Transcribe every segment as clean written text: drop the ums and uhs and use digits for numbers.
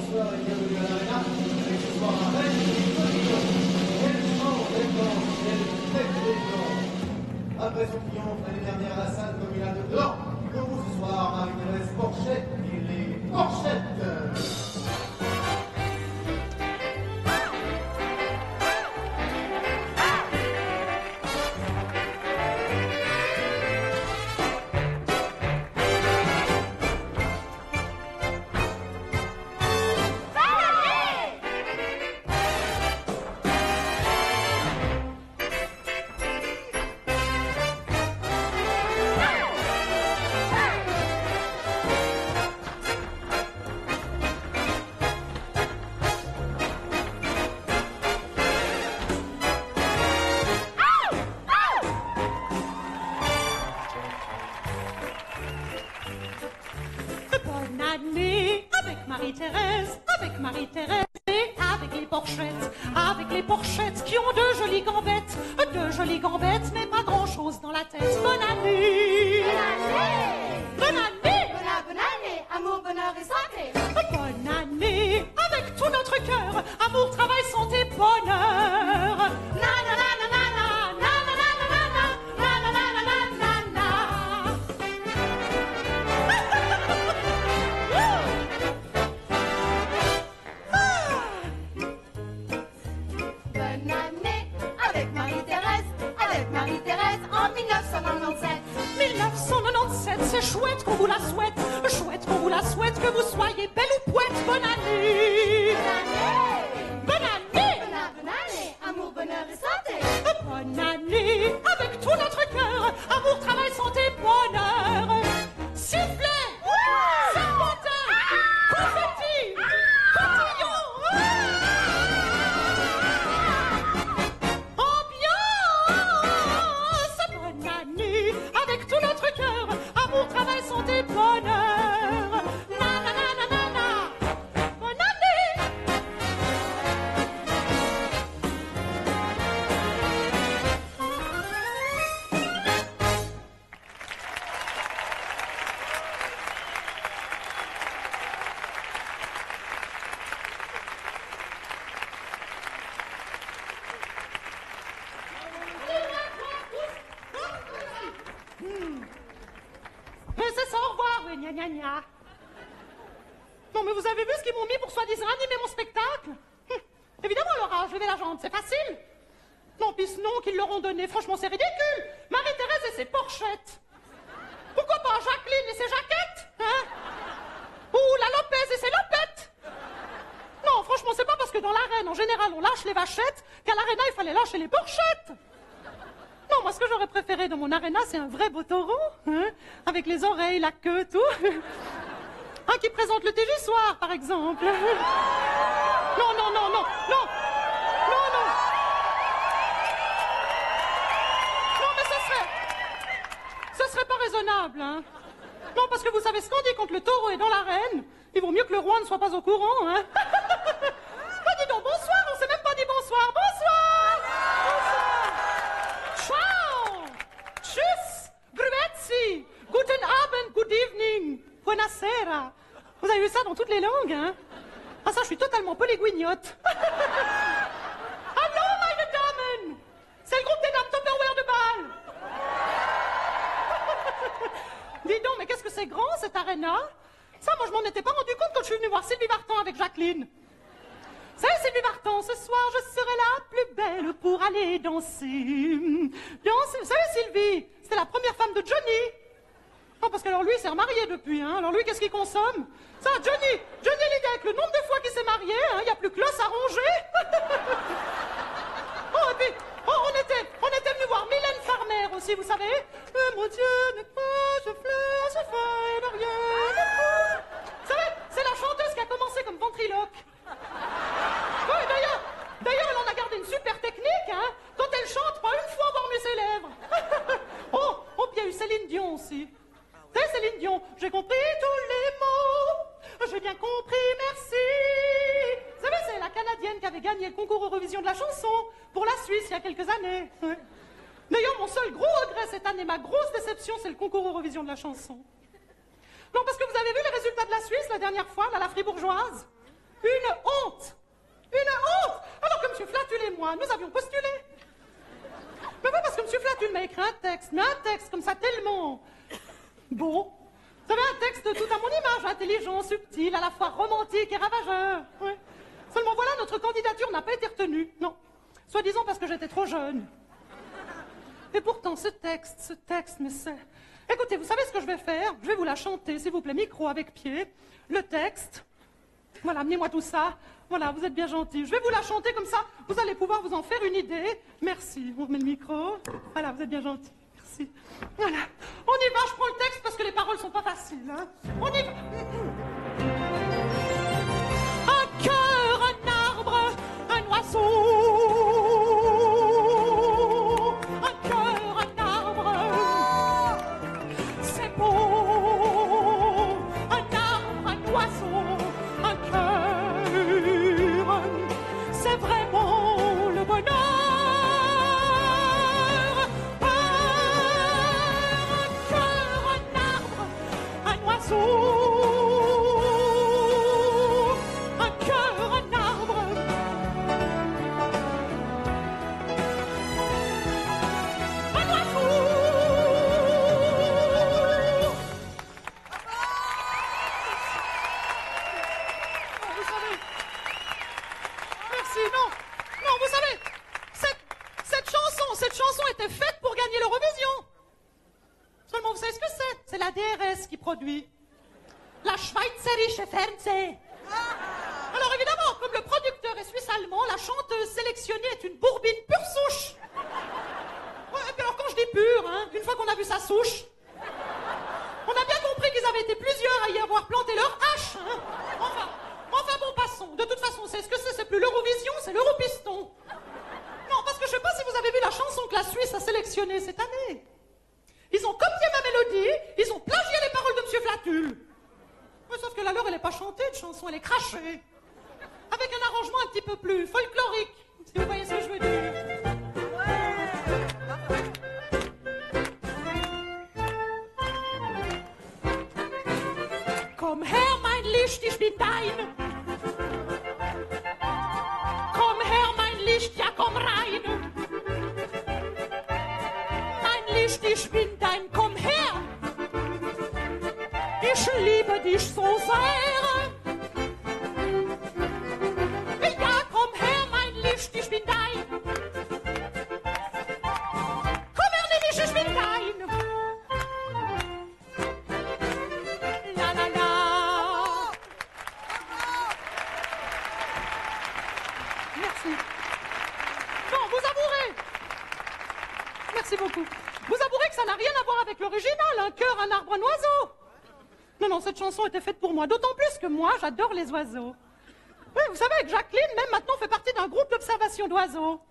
bonsoir et bienvenue à l'Arena. Et ce soir avec Cotillon. Quel chant, quel danse, quelle fête des gens. Après son triomphe l'année dernière à la salle comme il a de blanc, pour vous ce soir, Marie-Thérèse Porchette et les Porchettes. Marie-Thérèse, avec Marie-Thérèse et avec les Porchettes qui ont de jolies gambettes, mais pas grand-chose dans la tête. Bonne année! Bonne année! Bonne année! Amour, bonheur et santé! Bonne année! Avec tout notre cœur, amour, travail, santé, bonheur! Na na na na na na na na na na na na na na na. Bonne année avec Marie-Thérèse en 1997. 1997, c'est chouette qu'on vous la souhaite, que vous soyez belle ou poète. Bonne année! Bonne année! Bonne année! Bonne année! Amour, bonheur et santé! Bonne année! Avec tout notre cœur, amour, travail, santé, bonheur! Sifflet! Serpentin! Confetti! Cotillon! Ambiance! Bonne année! Avec tout notre cœur, amour, travail, santé, bonheur! Na na na na na na! Bonne année! C'est ça, au revoir, oui, gna gna gna. Non, mais vous avez vu ce qu'ils m'ont mis pour soi-disant animer mon spectacle? Évidemment, Laura, je vais la jambe, c'est facile. Non, puis ce nom qu'ils leur ont donné, franchement, c'est ridicule. Marie-Thérèse et ses Porchettes. Pourquoi pas Jacqueline et ses Jaquettes, hein? Ou la Lopez et ses Lopettes. Non, franchement, c'est pas parce que dans l'arène, en général, on lâche les vachettes qu'à l'aréna, il fallait lâcher les Porchettes. Non, moi, ce que j'aurais préféré dans mon aréna, c'est un vrai beau taureau, hein, avec les oreilles, la queue, tout. Un qui présente le TG Soir, par exemple. Non, non, non, non, non. Non, non. Non, mais ce serait pas raisonnable, hein. Non, parce que vous savez ce qu'on dit quand le taureau est dans l'arène. Il vaut mieux que le roi ne soit pas au courant, hein. Oh, dis donc, bonsoir, on s'est même pas dit bonsoir. Bonsoir. Bonsoir. Ciao! Tschüss! Grüezi! Guten Abend, good evening! Buonasera! Vous avez vu ça dans toutes les langues, hein? Ah, ça, je suis totalement polygouignote. Allô, meine Damen! C'est le groupe des dames Tupperware de Bâle! Dis donc, mais qu'est-ce que c'est grand, cette aréna? Ça, moi, je m'en étais pas rendu compte quand je suis venue voir Sylvie Vartan avec Jacqueline. Salut Sylvie Vartan, ce soir je serai la plus belle pour aller danser. Danser. Salut Sylvie, c'était la première femme de Johnny. Non, parce que alors lui, il s'est remarié depuis, hein. Alors lui, qu'est-ce qu'il consomme? Ça, Johnny Hallyday, le nombre de fois qu'il s'est marié, hein, il n'y a plus que l'os à ronger. Oh, et puis, on était venu voir Mylène Farmer aussi, vous savez. Mon Dieu, ne pas, je fleur, je fais de rien de tout. Vous savez, c'est la chanteuse qui a commencé comme ventriloque. Oui, d'ailleurs, elle en a gardé une super technique, hein. Quand elle chante, pas une fois avoir ses lèvres. Oh, puis il y a eu Céline Dion aussi. C'est Céline Dion, j'ai compris tous les mots, j'ai bien compris, merci. Vous savez, c'est la Canadienne qui avait gagné le concours Eurovision de la chanson pour la Suisse il y a quelques années. D'ailleurs, mon seul gros regret cette année, ma grosse déception, c'est le concours Eurovision de la chanson. Non, parce que vous avez vu les résultats de la Suisse la dernière fois, là, la fribourgeoise? Une honte. Une honte. Alors que M. Flatul et moi, nous avions postulé. Mais oui, parce que M. Flatul m'a écrit un texte, mais un texte comme ça tellement beau. Vous savez, un texte tout à mon image, intelligent, subtil, à la fois romantique et ravageur. Ouais. Seulement voilà, notre candidature n'a pas été retenue. Non. Soi-disant parce que j'étais trop jeune. Et pourtant, ce texte, mais c'est... Écoutez, vous savez ce que je vais faire? Je vais vous la chanter, s'il vous plaît, micro avec pied. Le texte. Voilà, amenez-moi tout ça. Voilà, vous êtes bien gentils. Je vais vous la chanter comme ça, vous allez pouvoir vous en faire une idée. Merci. On remet le micro. Voilà, vous êtes bien gentils. Merci. Voilà. On y va, je prends le texte parce que les paroles sont pas faciles. Hein. On y va. Un cœur, un arbre, un oiseau. Un cœur, un arbre. C'est beau. Un arbre, un oiseau. Un cœur. C'est vraiment le bonheur. Cette chanson était faite pour gagner l'Eurovision. Seulement, vous savez ce que c'est? C'est la DRS qui produit. La Schweizerische Fernseh. Alors évidemment, comme le producteur est suisse-allemand, la chanteuse sélectionnée est une bourbine pure souche. Ouais, et puis alors quand je dis pure, hein, une fois qu'on a vu sa souche, on a bien compris qu'ils avaient été plusieurs à y avoir planté leur hache. Hein. Enfin bon, passons. De toute façon, c'est ce que c'est plus l'Eurovision, c'est l'Europiston. Non, parce que je sais pas si vous avez vu la chanson que la Suisse a sélectionnée cette année. Ils ont copié ma mélodie, ils ont plagié les paroles de M. Flatul. Mais sauf que la leur, elle n'est pas chantée, une chanson, elle est crachée. Avec un arrangement un petit peu plus folklorique, si vous voyez ce que je veux dire. Komm her, mein Licht, ich bin dein. Komm her, mein Licht, ja komm rein. Mein Licht, ich bin dein, komm her. Ich liebe dich so sehr. Ja, komm her, mein Licht, ich bin dein. Komm her, nimm ich bin dein. La la la. Merci. Bon, vous avouerez. Merci beaucoup. Vous avouerez que ça n'a rien à voir avec l'original, un cœur, un arbre, un oiseau. Non, cette chanson était faite pour moi, d'autant plus que moi, j'adore les oiseaux. Oui, vous savez que Jacqueline, même maintenant, fait partie d'un groupe d'observation d'oiseaux.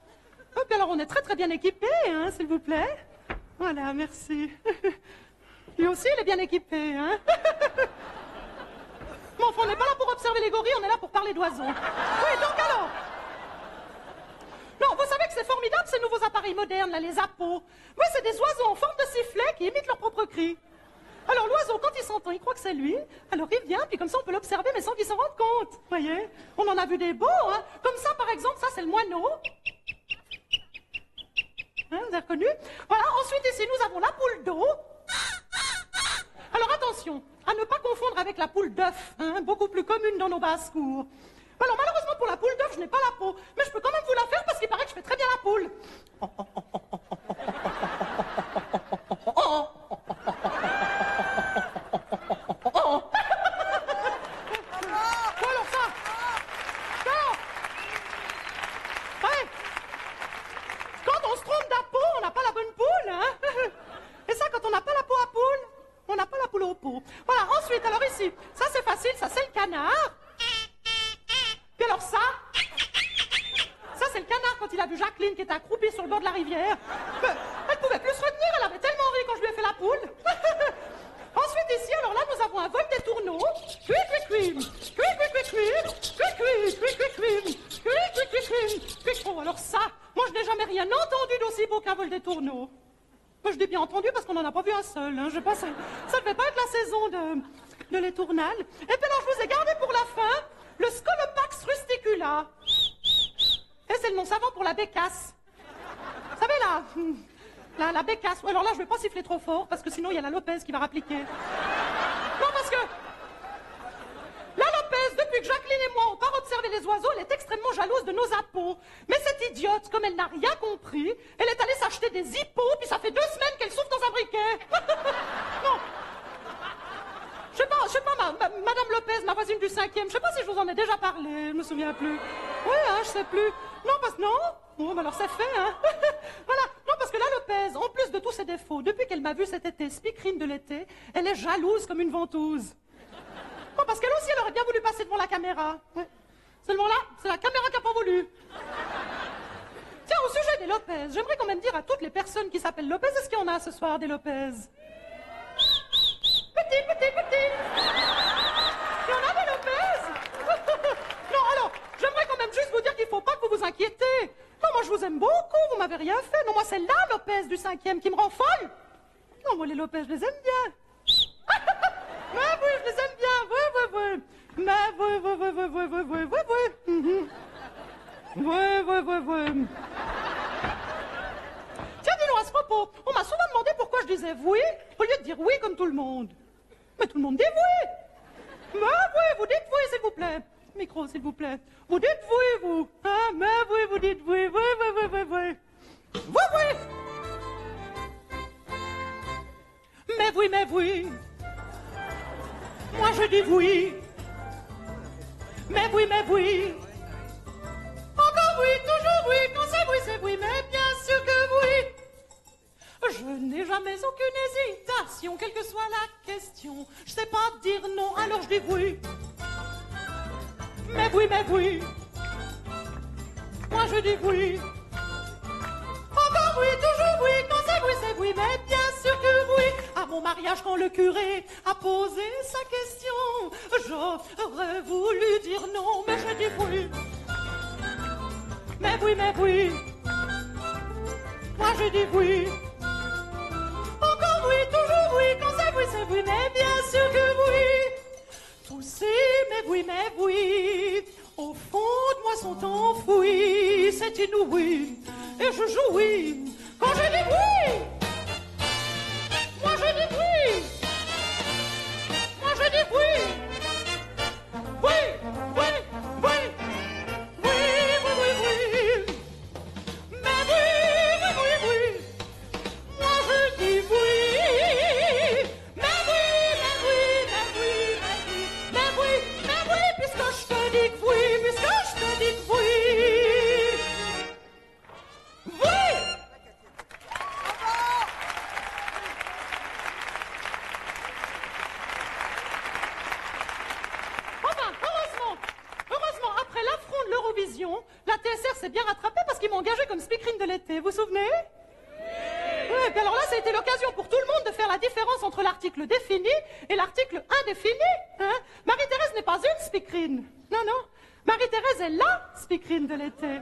Et puis alors, on est très très bien équipés, hein, s'il vous plaît. Voilà, merci. Lui aussi, il est bien équipé, hein. Mais enfin, on n'est pas là pour observer les gorilles, on est là pour parler d'oiseaux. Oui, donc alors... Non, vous savez que c'est formidable, ces nouveaux appareils modernes, là, les appos. Oui, c'est des oiseaux en forme de sifflet qui imitent leur propre cri. Alors l'oiseau, quand il s'entend, il croit que c'est lui. Alors il vient, puis comme ça on peut l'observer, mais sans qu'il s'en rende compte. Vous voyez? On en a vu des beaux, hein. Comme ça, par exemple, ça c'est le moineau. Hein, vous avez reconnu? Voilà, ensuite ici, nous avons la poule d'eau. Alors attention, à ne pas confondre avec la poule d'œuf, hein, beaucoup plus commune dans nos basses-cours. Alors malheureusement pour la poule d'œuf, je n'ai pas la peau, mais je peux quand même vous la faire parce qu'il paraît que je fais très bien la poule. Alors ça, non. Ouais. Quand on se trompe d'appeau, on n'a pas la bonne poule, hein. Et ça, quand on n'a pas la peau à poule, on n'a pas la poule au pot. Voilà, ensuite, alors ici, ça c'est facile, ça c'est le canard. Puis alors ça c'est le canard quand il a vu Jacqueline qui était accroupie sur le bord de la rivière. Elle pouvait plus se retenir, elle avait tellement ri quand je lui ai fait la poule. Ensuite ici, alors là, nous avons un vol des tourneaux. Oh, alors ça, moi je n'ai jamais rien entendu d'aussi beau qu'un vol des tourneaux. Moi je dis bien entendu parce qu'on n'en a pas vu un seul. Hein. Je pense que ça ne devait pas être la saison de l'étournal. Et puis alors je vous ai gardé pour la fin le Scolopac Lola. Et c'est le nom savant pour la bécasse. Vous savez, la bécasse. Alors là, je vais pas siffler trop fort, parce que sinon, il y a la Lopez qui va rappliquer. Non, parce que la Lopez, depuis que Jacqueline et moi on part observer les oiseaux, elle est extrêmement jalouse de nos appos. Mais cette idiote, comme elle n'a rien compris, elle est allée s'acheter des hippos, puis ça fait 2 semaines qu'elle souffle dans un briquet. Non. Je sais pas, Madame Lopez, ma voisine du 5e, je sais pas si je vous en ai déjà parlé, je me souviens plus. Oui, hein, je sais plus. Non, parce que non. Bon, bah alors c'est fait, hein. Voilà. Non, parce que la Lopez, en plus de tous ses défauts, depuis qu'elle m'a vu cet été, speakerine de l'été, elle est jalouse comme une ventouse. Non, parce qu'elle aussi, elle aurait bien voulu passer devant la caméra. Ouais. Seulement là, c'est la caméra qui n'a pas voulu. Tiens, au sujet des Lopez, j'aimerais quand même dire à toutes les personnes qui s'appellent Lopez, est-ce qu'il y en a ce soir des Lopez? Petit. Il y en a des Lopez? Non, alors, j'aimerais quand même juste vous dire qu'il ne faut pas que vous vous inquiétez. Non, moi, je vous aime beaucoup, vous m'avez rien fait. Non, moi, c'est la Lopez du 5e qui me rend folle. Non, moi, les Lopez, je les aime bien. Mais oui, je les aime bien, oui. Mais oui. Oui. Tiens, dis-nous à ce propos, on m'a souvent demandé pourquoi je disais oui au lieu de dire oui comme tout le monde. Mais tout le monde dit oui. Mais oui, vous dites oui, s'il vous plaît. Micro, s'il vous plaît. Vous dites oui, vous. Ah, mais oui, vous dites oui. Oui. Mais oui. Moi, je dis oui. Mais oui. Encore oui, toujours oui. Quand c'est oui, mais bien sûr que oui. Je n'ai jamais aucune hésitation, quelle que soit la question. Je sais pas dire non, alors je dis oui. Mais oui. Moi je dis oui. Encore oui, toujours oui, quand c'est oui, mais bien sûr que oui. À mon mariage, quand le curé a posé sa question, j'aurais voulu dire non, mais je dis oui. Mais oui. Moi je dis oui. Encore oui, toujours oui, quand c'est oui, mais bien sûr que oui. Tous ces mais oui, au fond de moi sont enfouis, c'est inouï, et je jouis quand je dis oui. Moi je dis oui. Moi je dis oui. Oui. Mais oui. Moi je dis oui. Mais oui, puisque je te dis que oui, Oui. Enfin, heureusement, après l'affront de l'Eurovision, la TSR s'est bien rattrapée parce qu'ils m'ont engagée comme speakerine de l'été, vous vous souvenez? Oui, et puis alors là, ça a été l'occasion pour tout le monde de faire la différence entre l'article défini et l'article indéfini. Hein? Marie-Thérèse n'est pas une speakerine. Non. Marie-Thérèse est la speakerine de l'été.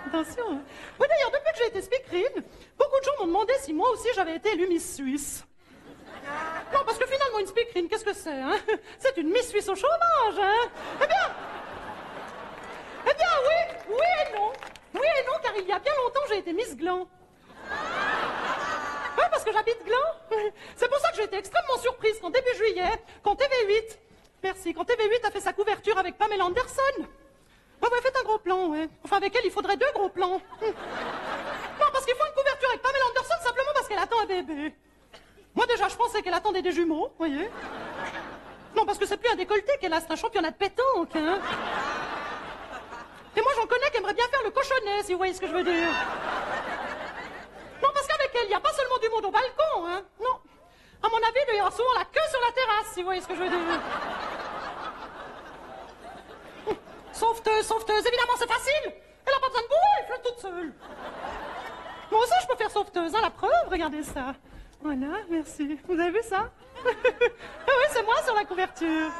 Attention. Hein? Oui, d'ailleurs, depuis que j'ai été speakerine, beaucoup de gens m'ont demandé si moi aussi j'avais été élue Miss Suisse. Non, parce que finalement, une speakerine, qu'est-ce que c'est, hein? C'est une Miss Suisse au chômage, hein? Eh bien, oui et non. Oui et non, car il y a bien longtemps, j'ai été Miss Gland. Oui, parce que j'habite Gland. C'est pour ça que j'ai été extrêmement surprise quand début juillet, quand TV8 a fait sa couverture avec Pamela Anderson. Ouais, faites un gros plan, ouais. Enfin, avec elle, il faudrait 2 gros plans. Non, parce qu'il faut une couverture avec Pamela Anderson simplement parce qu'elle attend un bébé. Moi, déjà, je pensais qu'elle attendait des jumeaux, vous voyez. Non, parce que c'est plus un décolleté qu'elle a, c'est un championnat de pétanque, hein. Et moi, j'en connais qui aimeraient bien faire le cochonnet, si vous voyez ce que je veux dire. Non, parce qu'avec elle, il n'y a pas seulement du monde au balcon, hein. Non. À mon avis, il y aura souvent la queue sur la terrasse, si vous voyez ce que je veux dire. Sauveteuse, évidemment, c'est facile. Elle n'a pas besoin de bourrer, elle flotte toute seule. Moi aussi, je peux faire sauveteuse, hein, la preuve, regardez ça. Voilà, merci. Vous avez vu ça? Ah oui, c'est moi sur la couverture.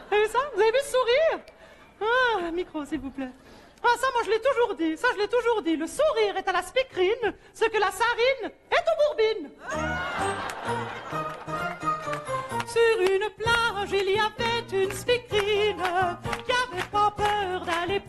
Vous avez vu ça? Vous avez vu ce sourire? Ah, micro, s'il vous plaît. Ah, ça, moi, je l'ai toujours dit. Le sourire est à la speakerine, ce que la sarine est aux bourbines. Sur une plage, il y avait une speakerine qui avait pas peur d'aller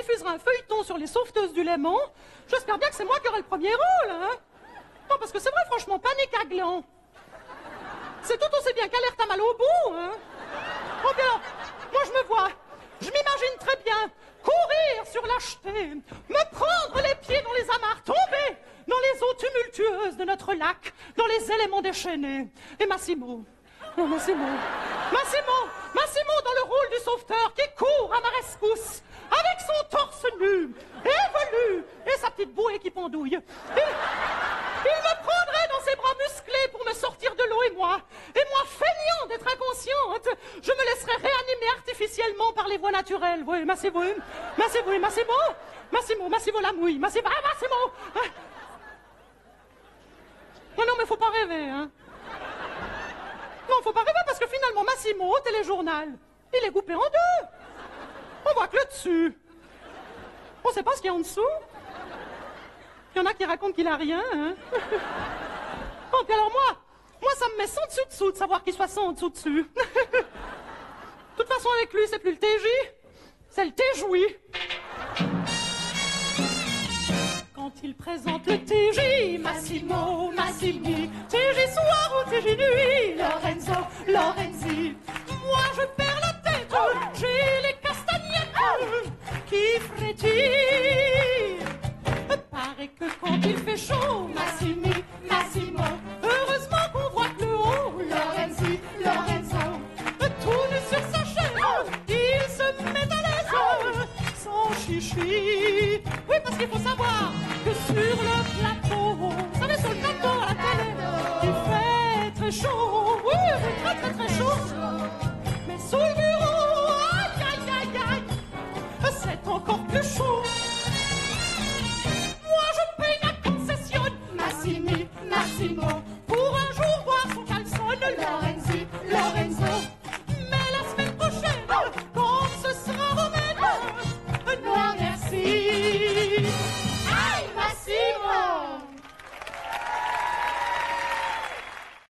diffusera un feuilleton sur les sauveteuses du Léman, j'espère bien que c'est moi qui aurai le premier rôle, hein. Non, parce que c'est vrai, franchement, panique à gland. C'est tout aussi bien qu'alerte à mal au bout, hein. Oh bien, moi je me vois, je m'imagine très bien courir sur la jetée, me prendre les pieds dans les amarres, tomber dans les eaux tumultueuses de notre lac, dans les éléments déchaînés. Et Massimo, non Massimo dans le rôle du sauveteur qui court à ma rescousse, avec son torse nu, évolu, et sa petite bouée qui pendouille. Il me prendrait dans ses bras musclés pour me sortir de l'eau et moi, feignant d'être inconsciente, je me laisserais réanimer artificiellement par les voies naturelles. Oui, Massimo la mouille, Massimo. Non, mais faut pas rêver, hein. Non, faut pas rêver parce que finalement, Massimo, au téléjournal, il est coupé en deux. On voit que le dessus. On sait pas ce qu'il y a en dessous. Il y en a qui racontent qu'il a rien, hein. Bon, puis alors moi, ça me met sans dessus-dessous de savoir qu'il soit sans dessous-dessus. De toute façon, avec lui, c'est plus le TJ, c'est le TJoui. Quand il présente le TJ, Massimo, TJ soir ou TJ nuit, Lorenzi, moi je perds la tête, j'ai les castagnettes qui frétillent. Paraît que quand il fait chaud, Massimo, heureusement qu'on voit que le haut, Lorenzo, tout nu sur sa chaise, il se met à l'aise, sans chichi. Oui, parce qu'il faut savoir que sur le plateau, vous savez, sur le plateau à la télé, il fait très chaud, oui, très chaud, mais sous le